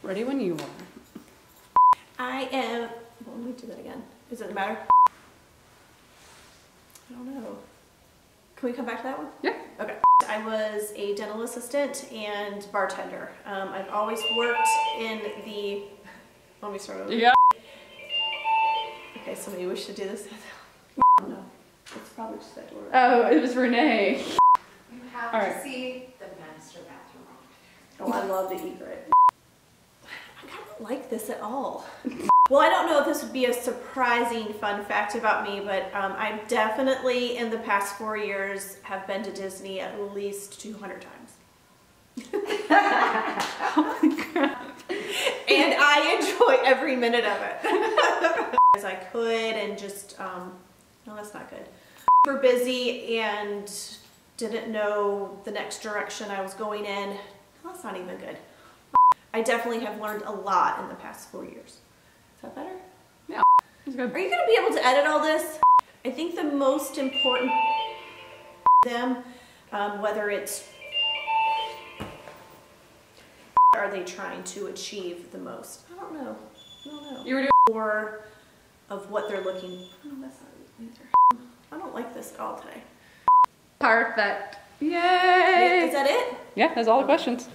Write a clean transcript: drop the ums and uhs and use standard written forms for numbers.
Ready when you are. I am, well, let me do that again. Does it matter? I don't know. Can we come back to that one? Yeah. Okay. I was a dental assistant and bartender. I've always worked in the, let me start over. Yeah. Okay, so maybe we should do this. I don't know. It's probably just that door. Oh, it was Renee. You have to see the master bathroom. Oh, I love the egret. I kind of don't like this at all. Well, I don't know if this would be a surprising fun fact about me, but I definitely in the past 4 years have been to Disney at least 200 times. Oh my God. And I enjoy every minute of it. As I could and just, no, that's not good. Super busy and didn't know the next direction I was going in. No, that's not even good. I definitely have learned a lot in the past 4 years. Is that better? Yeah, that's good. Are you going to be able to edit all this? I think the most important them, whether it's are they trying to achieve the most? I don't know. I don't know. You were doing Or of what they're looking. Oh, that's not either. I don't like this at all today. perfect. Yay! Is that it? Yeah, that's all the questions.